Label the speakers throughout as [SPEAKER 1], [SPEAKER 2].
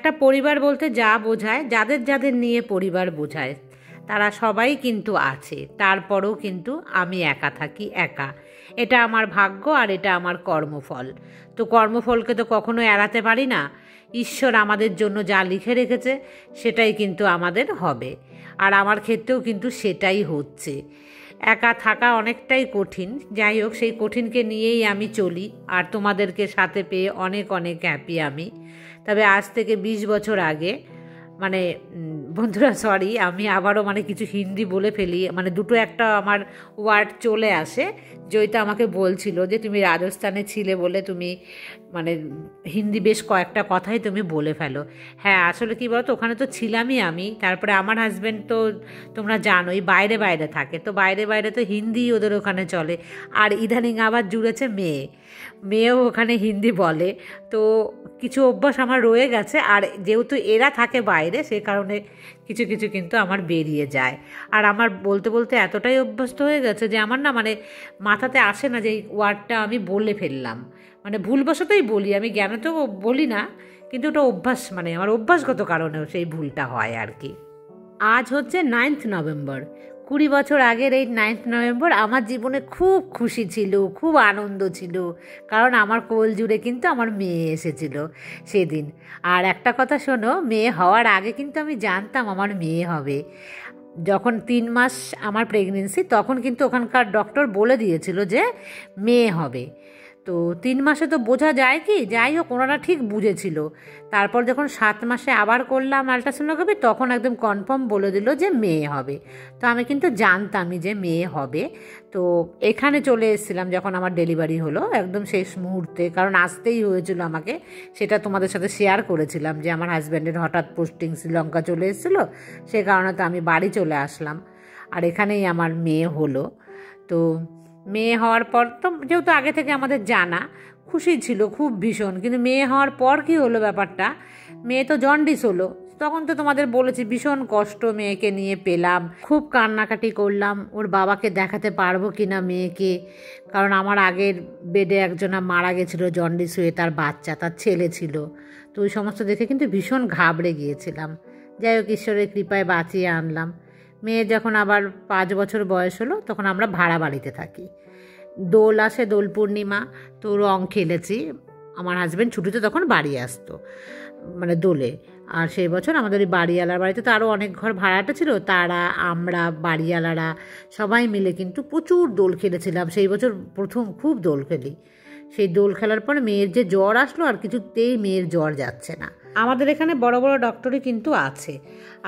[SPEAKER 1] একটা পরিবার বলতে যা বোঝায়, যাদের যাদের নিয়ে পরিবার বোঝায় তারা সবাই কিন্তু আছে, তারপরেও কিন্তু আমি একা থাকি, একা। এটা আমার ভাগ্য আর এটা আমার কর্মফল। তো কর্মফলকে তো কখনো এড়াতে পারি না। ঈশ্বর আমাদের জন্য যা লিখে রেখেছে সেটাই কিন্তু আমাদের হবে, আর আমার ক্ষেত্রেও কিন্তু সেটাই হচ্ছে। একা থাকা অনেকটাই কঠিন, যাই হোক সেই কঠিনকে নিয়েই আমি চলি, আর তোমাদেরকে সাথে পেয়ে অনেক অনেক হ্যাপি আমি। তবে আজ থেকে 20 বছর আগে, মানে বন্ধুরা সরি, আমি আবারও মানে কিছু হিন্দি বলে ফেলি, মানে দুটো একটা আমার ওয়ার্ড চলে আসে। জয়িতা আমাকে বলছিল যে তুমি রাজস্থানে ছিলে বলে তুমি মানে হিন্দি বেশ কয়েকটা কথাই তুমি বলে ফেলো। হ্যাঁ, আসলে কী বলতো, ওখানে তো ছিলামই আমি। তারপরে আমার হাজব্যান্ড তো তোমরা জানোই বাইরে বাইরে থাকে, তো বাইরে বাইরে তো হিন্দি ওদের ওখানে চলে। আর ইদানিং আবার জুড়েছে মেয়েও ওখানে হিন্দি বলে। তো কিছু অভ্যাস আমার রয়ে গেছে, আর যেহেতু এরা থাকে বাইরে সে কারণে কিছু কিছু কিন্তু আমার বেরিয়ে যায়। আর আমার বলতে বলতে এতটাই অভ্যস্ত হয়ে গেছে যে আমার না মানে মাথাতে আসে না যে এই ওয়ার্ডটা আমি বলে ফেললাম, মানে ভুলবশতই বলি, আমি জ্ঞানে তো বলি না, কিন্তু ওটা অভ্যাস, মানে আমার অভ্যাসগত কারণেও সেই ভুলটা হয় আর কি। আজ হচ্ছে 9th নভেম্বর। 20 বছর আগের এই 9th নভেম্বর আমার জীবনে খুব খুশি ছিল, খুব আনন্দ ছিল, কারণ আমার কোল জুড়ে কিন্তু আমার মেয়ে এসেছিল সেদিন। আর একটা কথা শোনো, মেয়ে হওয়ার আগে কিন্তু আমি জানতাম আমার মেয়ে হবে। যখন 3 মাস আমার প্রেগনেন্সি, তখন কিন্তু ওখানকার ডক্টর বলে দিয়েছিল যে মেয়ে হবে। তো 3 মাসে তো বোঝা যায় কি, যাই হোক ওনারা ঠিক বুঝেছিল। তারপর যখন 7 মাসে আবার করলাম আলট্রাসোনোগ্রাফি, তখন একদম কনফার্ম বলে দিল যে মেয়ে হবে। তো আমি কিন্তু জানতামই যে মেয়ে হবে। তো এখানে চলে এসেছিলাম যখন আমার ডেলিভারি হলো, একদম শেষ মুহূর্তে, কারণ আসতেই হয়েছিল আমাকে। সেটা তোমাদের সাথে শেয়ার করেছিলাম যে আমার হাজব্যান্ডের হঠাৎ পোস্টিং শ্রীলঙ্কা চলে এসেছিলো, সে কারণে তো আমি বাড়ি চলে আসলাম। আর এখানেই আমার মেয়ে হলো। তো মেয়ে হওয়ার পর তো যেহেতু আগে থেকে আমাদের জানা, খুশি ছিল খুব ভীষণ। কিন্তু মেয়ে হওয়ার পর কী হলো ব্যাপারটা, মেয়ে তো জন্ডিস হলো। তখন তো তোমাদের বলেছি ভীষণ কষ্ট মেয়েকে নিয়ে পেলাম, খুব কান্নাকাটি করলাম ওর বাবাকে দেখাতে পারবো কি না মেয়েকে, কারণ আমার আগের বেডে একজনা মারা গেছিলো জন্ডিস হয়ে, তার বাচ্চা, তার ছেলে ছিল। তো ওই সমস্ত দেখে কিন্তু ভীষণ ঘাবড়ে গিয়েছিলাম। যাই হোক ঈশ্বরের কৃপায় বাঁচিয়ে আনলাম। মেয়ে যখন আবার 5 বছর বয়স হলো, তখন আমরা ভাড়া বাড়িতে থাকি। দোল আসে, দোল পূর্ণিমা, তো রং খেলেছি। আমার হাজব্যান্ড ছুটিতে তখন বাড়ি আসতো, মানে দোলে। আর সেই বছর আমাদের ওই বাড়িওয়ালার বাড়িতে তো আরও অনেক ঘর ভাড়াটা ছিল, তারা আমরা বাড়িওয়ালারা সবাই মিলে কিন্তু প্রচুর দোল খেলেছিলাম। সেই বছর প্রথম খুব দোল খেলি। সেই দোল খেলার পরে মেয়ের যে জ্বর আসলো, আর কিছুতেই মেয়ের জ্বর যাচ্ছে না। আমাদের এখানে বড় বড় ডক্টরই কিন্তু আছে,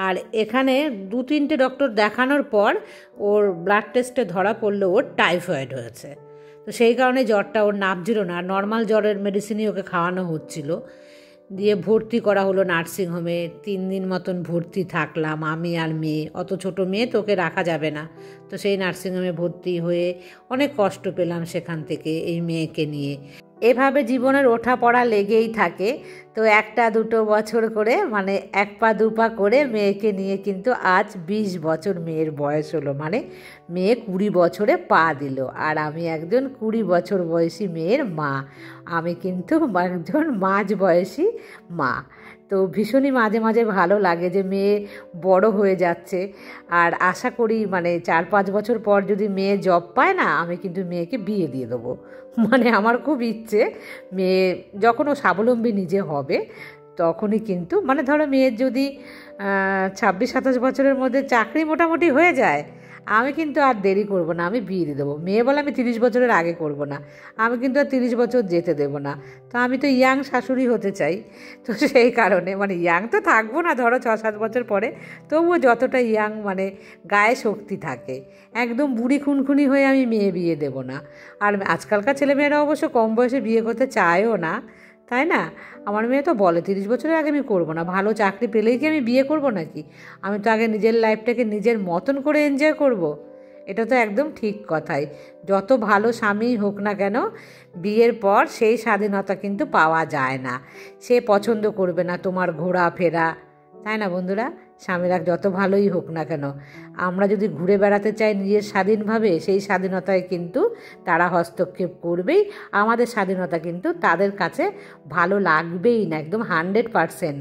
[SPEAKER 1] আর এখানে 2-3টে ডক্টর দেখানোর পর ওর ব্লাড টেস্টে ধরা পড়লো ওর টাইফয়েড হয়েছে। তো সেই কারণে জ্বরটা ওর নামছিল না, নর্মাল জ্বরের মেডিসিনই ওকে খাওয়ানো হচ্ছিল। দিয়ে ভর্তি করা হলো নার্সিংহোমে। 3 দিন মতন ভর্তি থাকলাম আমি আর মেয়ে। অত ছোট মেয়ে তো ওকে রাখা যাবে না। তো সেই নার্সিংহোমে ভর্তি হয়ে অনেক কষ্ট পেলাম সেখান থেকে এই মেয়েকে নিয়ে। এভাবে জীবনের ওঠা পড়া লেগেই থাকে। তো 1-2 বছর করে, মানে 1 পা 2 পা করে মেয়েকে নিয়ে কিন্তু আজ 20 বছর মেয়ের বয়স হলো। মানে মেয়ে 20 বছরে পা দিল, আর আমি একজন 20 বছর বয়সী মেয়ের মা। আমি কিন্তু একজন মাঝ বয়সী মা। তো ভীষণই মাঝে মাঝে ভালো লাগে যে মেয়ে বড় হয়ে যাচ্ছে। আর আশা করি মানে 4-5 বছর পর যদি মেয়ে জব পায় না, আমি কিন্তু মেয়েকে বিয়ে দিয়ে দেবো। মানে আমার খুব ইচ্ছে মেয়ে যখন ও স্বাবলম্বী নিজে হবে, তখনই কিন্তু, মানে ধরো মেয়ের যদি 26-27 বছরের মধ্যে চাকরি মোটামুটি হয়ে যায়, আমি কিন্তু আর দেরি করব না, আমি বিয়ে দিয়ে দেবো। মেয়ে বলে আমি 30 বছরের আগে করব না, আমি কিন্তু আর 30 বছর যেতে দেবো না। তো আমি তো ইয়াং শাশুড়ি হতে চাই। তো সেই কারণে মানে ইয়াং তো থাকবো না ধরো 6-7 বছর পরে, তবুও যতটা ইয়াং মানে গায়ে শক্তি থাকে, একদম বুড়ি খুনখুনি হয়ে আমি মেয়ে বিয়ে দেবো না। আর আজকালকার ছেলেমেয়েরা অবশ্য কম বয়সে বিয়ে করতে চায়ও না, তাই না? আমার মেয়ে তো বলে 30 বছরের আগে আমি করবো না, ভালো চাকরি পেলেই কি আমি বিয়ে করব নাকি? আমি তো আগে নিজের লাইফটাকে নিজের মতন করে এনজয় করব। এটা তো একদম ঠিক কথাই। যত ভালো স্বামী হোক না কেন, বিয়ের পর সেই স্বাধীনতা কিন্তু পাওয়া যায় না। সে পছন্দ করবে না তোমার ঘোরাফেরা, তাই না বন্ধুরা? স্বামীরা যত ভালোই হোক না কেন, আমরা যদি ঘুরে বেড়াতে চাই নিজের স্বাধীনভাবে, সেই স্বাধীনতায় কিন্তু তারা হস্তক্ষেপ করবেই। আমাদের স্বাধীনতা কিন্তু তাদের কাছে ভালো লাগবেই না, একদম 100%।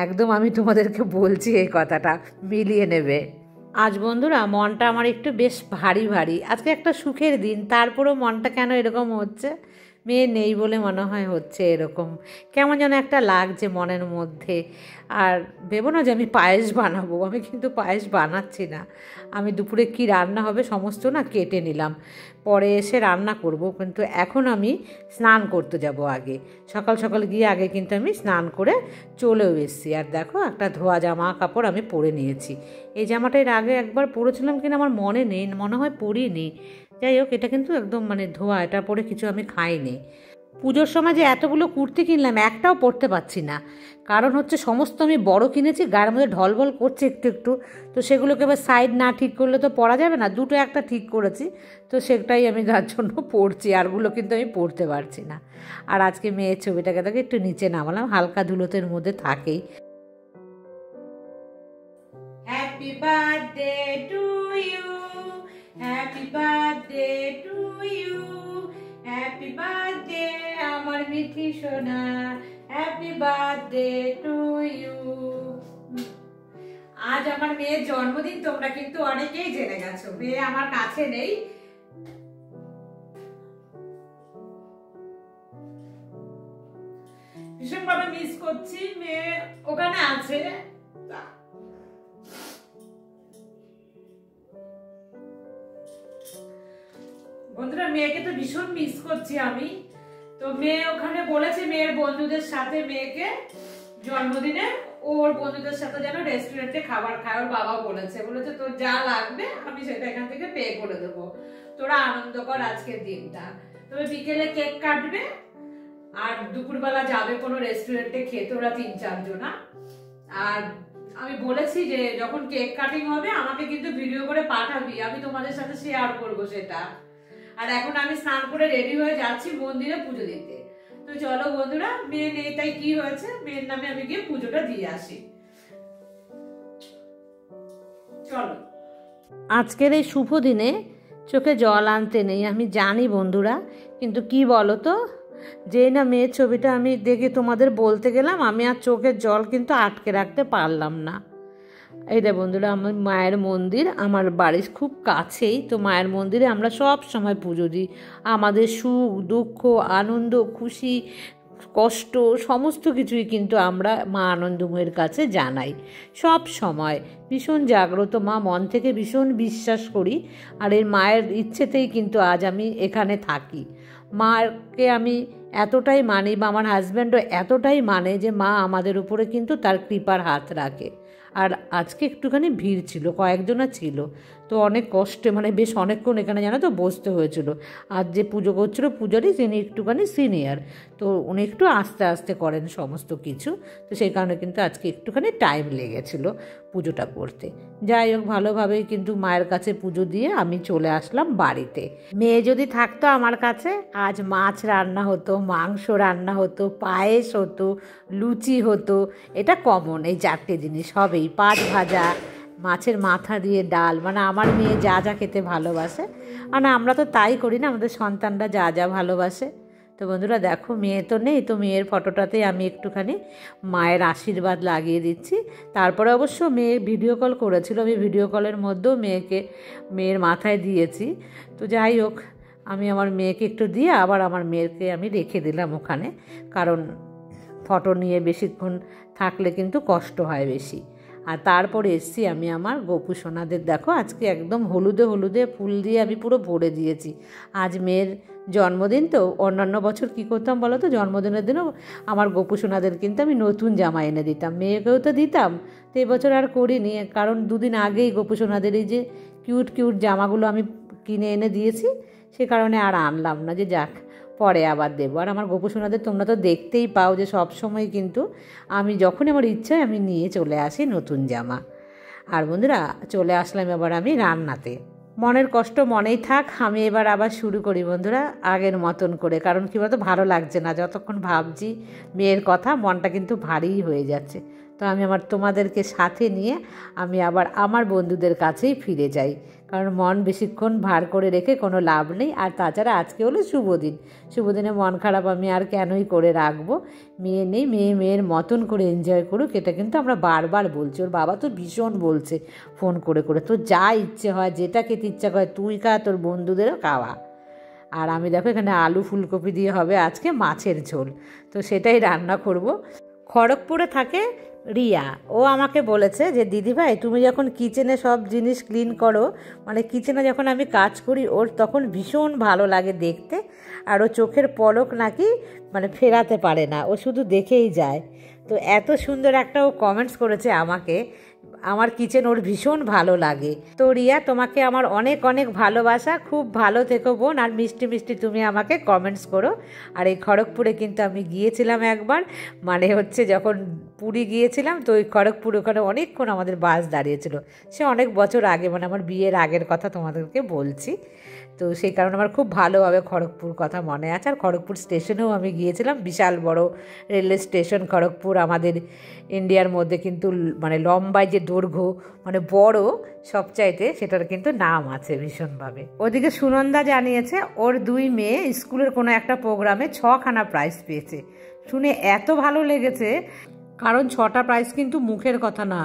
[SPEAKER 1] একদম আমি তোমাদেরকে বলছি এই কথাটা, মিলিয়ে নেবে। আজ বন্ধুরা মনটা আমার একটু বেশ ভারী ভারী। আজকে একটা সুখের দিন, তারপরেও মনটা কেন এরকম হচ্ছে, মেয়ে নেই বলে মনে হয় হচ্ছে এরকম, কেমন যেন একটা লাগছে মনের মধ্যে। আর ভেবো না যে আমি পায়েস বানাবো, আমি কিন্তু পায়েস বানাচ্ছি না। আমি দুপুরে কি রান্না হবে সমস্ত না কেটে নিলাম, পরে এসে রান্না করব। কিন্তু এখন আমি স্নান করতে যাব আগে, সকাল সকাল গিয়ে আগে কিন্তু আমি স্নান করে চলেও এসেছি। আর দেখো একটা ধোয়া জামা কাপড় আমি পরে নিয়েছি। এই জামাটা এর আগে একবার পরেছিলাম কিনা আমার মনে নেই, মনে হয় পরিনি। যাই হোক, এটা কিন্তু একদম মানে ধোয়া, এটা পরে কিছু আমি খাইনি। পুজোর সময় যে এতগুলো কুর্তি কিনলাম একটাও পরতে পারছি না, কারণ হচ্ছে সমস্ত আমি বড় কিনেছি, গায়ের মধ্যে ঢলবল করছে একটু একটু। তো সেগুলোকে এবার সাইড না ঠিক করলে তো পরা যাবে না, দুটো একটা ঠিক করেছি, তো সেটাই আমি যার জন্য পরছি, আরগুলো কিন্তু আমি পরতে পারছি না। আর আজকে মেয়ের ছবিটাকে তাকে একটু নিচে নামালাম, হালকা ধুলোতের মধ্যে থাকেই। Happy birthday to you, happy birthday to you, happy birthday আমার মিঠি সোনা, হ্যাপি বার্থডে টু ইউ। আজ আমার মেয়ের জন্মদিন, তোমরা কিন্তু অনেকেই জেনে গেছো। মেয়ে আমার কাছে নেই, ভীষণভাবে মিস করছি। মেয়ে ওখানে আছে, বন্ধুরা মেয়েকে তো ভীষণ মিস করছি আমি। তো মেয়ে ওখানে বলেছে মেয়ের বন্ধুদের সাথে মেয়েকে জন্মদিনে ওর বন্ধুদের সাথে যেন রেস্টুরেন্টে খাবার খায়। ওর বাবা বলেছে তোর যা লাগবে আমি সেটা এখান থেকে পে করে দেবো, তোরা আনন্দ কর আজকের দিনটা। তবে বিকেলে কেক কাটবে আর দুপুরবেলা যাবে কোনো রেস্টুরেন্টে খেতে ওরা 3-4 জনা। আর আমি বলেছি যে যখন কেক কাটিং হবে আমাকে কিন্তু ভিডিও করে পাঠাবি, আমি তোমাদের সাথে শেয়ার করবো সেটা। আর এখন আমি স্নান করে রেডি হয়ে যাচ্ছি মন্দিরে পুজো দিতে। তো চলো বন্ধুরা, মেয়ে নেই তাই কি হয়েছে, মেয়ের নামে আমি গিয়ে পুজোটা দিয়ে আসি। চলো। আজকের এই শুভ দিনে চোখে জল আনতে নেই আমি জানি বন্ধুরা, কিন্তু কি বলো তো, যেই না মেয়ের ছবিটা আমি দেখে তোমাদের বলতে গেলাম, আমি আর চোখের জল কিন্তু আটকে রাখতে পারলাম না। এইটা বন্ধুরা আমার মায়ের মন্দির, আমার বাড়ির খুব কাছেই। তো মায়ের মন্দিরে আমরা সব সময় পুজো দিই, আমাদের সুখ দুঃখ আনন্দ খুশি কষ্ট সমস্ত কিছুই কিন্তু আমরা মা আনন্দময়ের কাছে জানাই সব সময়। ভীষণ জাগ্রত মা, মন থেকে ভীষণ বিশ্বাস করি। আর এই মায়ের ইচ্ছেতেই কিন্তু আজ আমি এখানে থাকি। মাকে আমি এতটাই মানি, বা আমার হাজব্যান্ডও এতটাই মানে যে মা আমাদের উপরে কিন্তু তার কৃপার হাত রাখে। আর আজকে একটুখানি ভিড় ছিল, কয়েকজনা ছিল, তো অনেক কষ্টে মানে বেশ অনেকক্ষণ এখানে জানো তো বসতে হয়েছিল। আর যে পুজো করছিল পূজারি তিনি একটুখানি সিনিয়র, তো উনি একটু আস্তে আস্তে করেন সমস্ত কিছু, তো সেই কারণে কিন্তু আজকে একটুখানি টাইম লেগেছিল পুজোটা করতে। যাই হোক, ভালোভাবেই কিন্তু মায়ের কাছে পুজো দিয়ে আমি চলে আসলাম বাড়িতে। মেয়ে যদি থাকতো আমার কাছে আজ মাছ রান্না হতো, মাংস রান্না হতো, পায়েস হতো, লুচি হতো, এটা কমন। এই 4টে জিনিস হবেই, পাঁচ ভাজা, মাছের মাথা দিয়ে ডাল, মানে আমার মেয়ে যা যা খেতে ভালোবাসে, মানে আমরা তো তাই করি না, আমাদের সন্তানরা যা যা ভালোবাসে। তো বন্ধুরা দেখো মেয়ে তো নেই, তো মেয়ের ফটোটাতে আমি একটুখানি মায়ের আশীর্বাদ লাগিয়ে দিচ্ছি। তারপরে অবশ্য মেয়ে ভিডিও কল করেছিল, আমি ভিডিও কলের মধ্যেও মেয়ের মাথায় দিয়েছি। তো যাই হোক, আমি আমার মেয়েকে একটু দিয়ে আবার আমার মেয়েকে আমি রেখে দিলাম ওখানে, কারণ ফটো নিয়ে বেশিক্ষণ থাকলে কিন্তু কষ্ট হয় বেশি। আর তারপরে এসছি আমি আমার গোপু সোনাদের, দেখো আজকে একদম হলুদে হলুদে ফুল দিয়ে আমি পুরো ভরে দিয়েছি। আজ মেয়ের জন্মদিন, তো অন্যান্য বছর কী করতাম বলো তো, জন্মদিনের দিনও আমার গোপু সোনাদের কিন্তু আমি নতুন জামা এনে দিতাম, মেয়েকেও তো দিতাম। তো এবছর আর করিনি, কারণ দুদিন আগেই গোপু সোনাদের এই যে কিউট কিউট জামাগুলো আমি কিনে এনে দিয়েছি, সে কারণে আর আনলাম না, যে যাক পরে আবার দেবো। আর আমার গোপু সোনাদের তোমরা তো দেখতেই পাও যে সব সময় কিন্তু আমি যখনই আমার ইচ্ছা আমি নিয়ে চলে আসি নতুন জামা। আর বন্ধুরা চলে আসলাম এবার আমি রান্নাতে। মনের কষ্ট মনেই থাক, আমি এবার আবার শুরু করি বন্ধুরা আগের মতন করে, কারণ কী বলতো ভালো লাগছে না, যতক্ষণ ভাবছি মেয়ের কথা মনটা কিন্তু ভারীই হয়ে যাচ্ছে। তো আমি তোমাদেরকে সাথে নিয়ে আমি আবার আমার বন্ধুদের কাছেই ফিরে যাই, কারণ মন বেশিক্ষণ ভার করে রেখে কোনো লাভ নেই। আর তাছাড়া আজকে হলো শুভ দিন, শুভ দিনে মন খারাপ আমি আর কেনই করে রাখবো। মেয়ে নেই, মেয়ের মতন করে এনজয় করুক, এটা কিন্তু আমরা বারবার বলছি। ওর বাবা তো ভীষণ বলছে ফোন করে করে, তো যা ইচ্ছে হয়, যেটা খেতে ইচ্ছা করে তুই খা, তোর বন্ধুদেরও খাওয়া। আর আমি দেখো এখানে আলু ফুলকপি দিয়ে হবে আজকে মাছের ঝোল, তো সেটাই রান্না করব। খড়গপুরে থাকে রিয়া, ও আমাকে বলেছে যে দিদিভাই তুমি যখন কিচেনে সব জিনিস ক্লিন করো, মানে কিচেনে যখন আমি কাজ করি, ওর তখন ভীষণ ভালো লাগে দেখতে। আর ও চোখের পলক নাকি মানে ফেরাতে পারে না, ও শুধু দেখেই যায়। তো এত সুন্দর একটা ও কমেন্টস করেছে আমাকে, আমার কিচেন ওর ভীষণ ভালো লাগে। তো রিয়া, তোমাকে আমার অনেক অনেক ভালোবাসা, খুব ভালো থেকো বোন, আর মিষ্টি মিষ্টি তুমি আমাকে কমেন্টস করো। আর এই খড়গপুরে কিন্তু আমি গিয়েছিলাম একবার, মানে হচ্ছে যখন পুরী গিয়েছিলাম, তো ওই খড়গপুর ওখানে অনেকক্ষণ আমাদের বাস দাঁড়িয়েছিল। সে অনেক বছর আগে, মানে আমার বিয়ের আগের কথা তোমাদেরকে বলছি। তো সেই কারণে আমার খুব ভালোভাবে খড়গপুর কথা মনে আছে। আর খড়গপুর স্টেশনেও আমি গিয়েছিলাম, বিশাল বড় রেলওয়ে স্টেশন খড়গপুর, আমাদের ইন্ডিয়ার মধ্যে কিন্তু মানে লম্বায় যে দৈর্ঘ্য মানে বড় সবচাইতে, সেটার কিন্তু নাম আছে ভীষণভাবে। ওদিকে সুনন্দা জানিয়েছে ওর 2 মেয়ে স্কুলের কোনো একটা প্রোগ্রামে 6খানা প্রাইজ পেয়েছে। শুনে এত ভালো লেগেছে, কারণ 6টা প্রাইজ কিন্তু মুখের কথা না,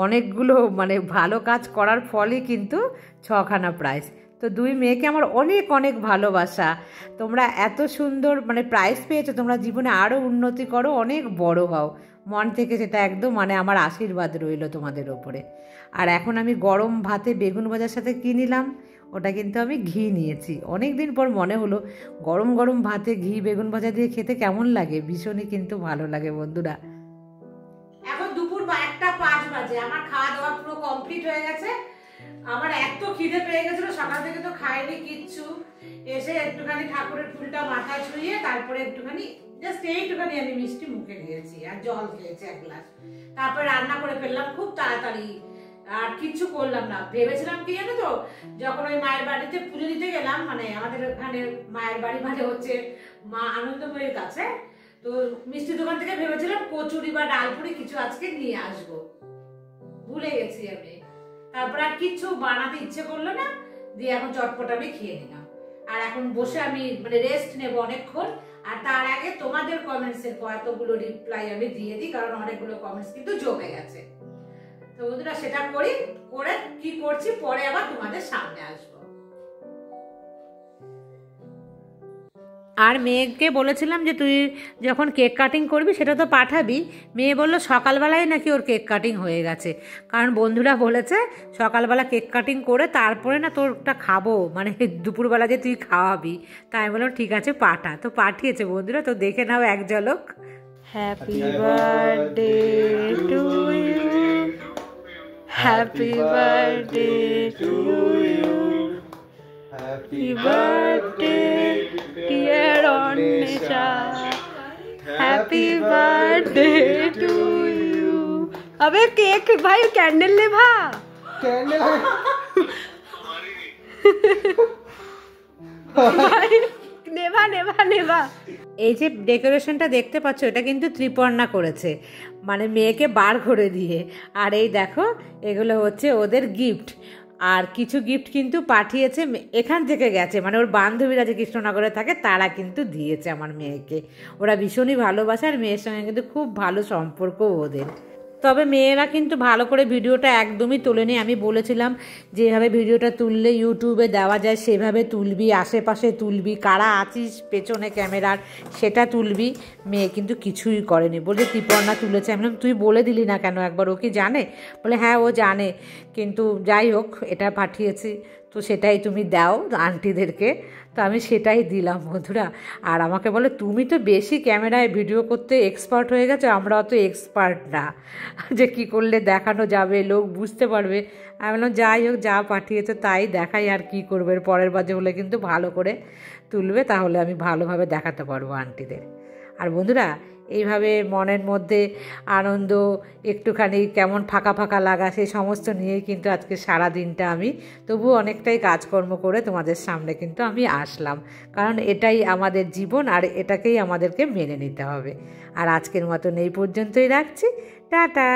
[SPEAKER 1] অনেকগুলো মানে ভালো কাজ করার ফলে কিন্তু 6খানা প্রাইজ। তো 2 মেয়েকে আমার অনেক অনেক ভালোবাসা। তোমরা এত সুন্দর মানে প্রাইজ পেয়েছো, তোমরা জীবনে আরও উন্নতি করো, অনেক বড় হও, মন থেকে সেটা একদম মানে আমার আশীর্বাদ রইল তোমাদের ওপরে। আর এখন আমি গরম ভাতে বেগুন ভাজার সাথে কী নিলাম, ওটা কিন্তু আমি ঘি নিয়েছি। অনেক দিন পর মনে হলো গরম গরম ভাতে ঘি বেগুন ভাজা দিয়ে খেতে কেমন লাগে, ভীষণই কিন্তু ভালো লাগে বন্ধুরা। এখন দুপুর 1:05 বাজে, আমার খাওয়া দাওয়া পুরো কমপ্লিট হয়ে গেছে। আমার এত খিদে পেয়ে গেছিল, সকাল থেকে তো খাইনি কিচ্ছু। এসে একটুখানি ঠাকুরের ফুলটা মাথায় ছুঁয়ে তারপরে একটুখানি জাস্ট এইটুখানি আমি মিষ্টি মুখে দিয়েছি আর জল খেয়েছি 1 গ্লাস। তারপরে রান্না করে ফেললাম খুব তাড়াতাড়ি, আর কিচ্ছু করলাম না। ভেবেছিলাম কি জানো তো, যখন ওই মায়ের বাড়িতে পুজো দিতে গেলাম, মানে আমাদের ওখানে মায়ের বাড়ি মানে হচ্ছে মা আনন্দময়ীর কাছে, তো মিষ্টি দোকান থেকে ভেবেছিলাম কচুরি বা ডালপুরি কিছু আজকে নিয়ে আসবো, ভুলে গেছি আমি। তারপর আর কিচ্ছু বানাতে ইচ্ছে করলো না, দিয়ে এখন চটপট আমি খেয়ে নিলাম। আর এখন বসে আমি মানে রেস্ট নেব অনেকক্ষণ। আর তার আগে তোমাদের কমেন্টসের কতগুলো রিপ্লাই আমি দিয়ে দিই, কারণ অনেকগুলো কমেন্টস কিন্তু জমে গেছে। তো বন্ধুরা সেটা করি, করে কি করছি পরে আবার তোমাদের সামনে আসবো। আর মেয়েকে বলেছিলাম যে তুই যখন কেক কাটিং করবি সেটা তো পাঠাবি। মেয়ে বলল সকালবেলায় নাকি ওর কেক কাটিং হয়ে গেছে, কারণ বন্ধুরা বলেছে সকালবেলা কেক কাটিং করে তারপরে না তোরটা খাবো, মানে দুপুরবেলা যে তুই খাওয়াবি। তাই আমি বললাম ঠিক আছে পাঠা, তো পাঠিয়েছে বন্ধুরা, তো দেখে নাও এক ঝলক। Happy birthday to you, happy birthday to you, happy birthday dear Onisha, happy birthday to you। अबे केक भाई कैंडल ले भा, कैंडल भाई नेभा नेभा नेभा। এই যে ডেকোরেশনটা দেখতে পাচ্ছ, এটা কিন্তু ত্রিপর্ণা করেছে, মানে মেয়েকে বার করে দিয়ে। আর এই দেখো এগুলো হচ্ছে ওদের গিফট। আর কিছু গিফট কিন্তু পাঠিয়েছে এখান থেকে গেছে, মানে ওর বান্ধবীরা যে কৃষ্ণনগরে থাকে তারা কিন্তু দিয়েছে আমার মেয়েকে। ওরা ভীষণই ভালোবাসে, আর মেয়ের সঙ্গে কিন্তু খুব ভালো সম্পর্ক ওদের। তবে মেয়েরা কিন্তু ভালো করে ভিডিওটা একদমই তোলেনি। আমি বলেছিলাম যেভাবে ভিডিওটা তুললে ইউটিউবে দেওয়া যায় সেভাবে তুলবি, আশেপাশে তুলবি, কারা আছিস পেছনে ক্যামেরার সেটা তুলবি। মেয়ে কিন্তু কিছুই করেনি, বলে ত্রিপর্ণা তুলেছে। আমি বললাম তুই বলে দিলি না কেন একবার, ও কি জানে? বলে হ্যাঁ ও জানে, কিন্তু যাই হোক এটা পাঠিয়েছি, তো সেটাই তুমি দাও আন্টিদেরকে। তো আমি সেটাই দিলাম বন্ধুরা। আর আমাকে বলে তুমি তো বেশি ক্যামেরায় ভিডিও করতে এক্সপার্ট হয়ে গেছো, আমরা অত এক্সপার্ট না যে কি করলে দেখানো যাবে, লোক বুঝতে পারবে। আমি বললাম যাই হোক, যা পাঠিয়েছে তাই দেখাই, আর কি করবে। পরের বাজে হলে কিন্তু ভালো করে তুলবে, তাহলে আমি ভালোভাবে দেখাতে পারবো আন্টিদের। আর বন্ধুরা এইভাবে মনের মধ্যে আনন্দ, একটুখানি কেমন ফাঁকা ফাঁকা লাগা, সেই সমস্ত নিয়েই কিন্তু আজকে সারা দিনটা আমি তবু অনেকটাই কাজকর্ম করে তোমাদের সামনে কিন্তু আমি আসলাম, কারণ এটাই আমাদের জীবন আর এটাকেই আমাদেরকে মেনে নিতে হবে। আর আজকের মতন এই পর্যন্তই রাখছি। টাটা।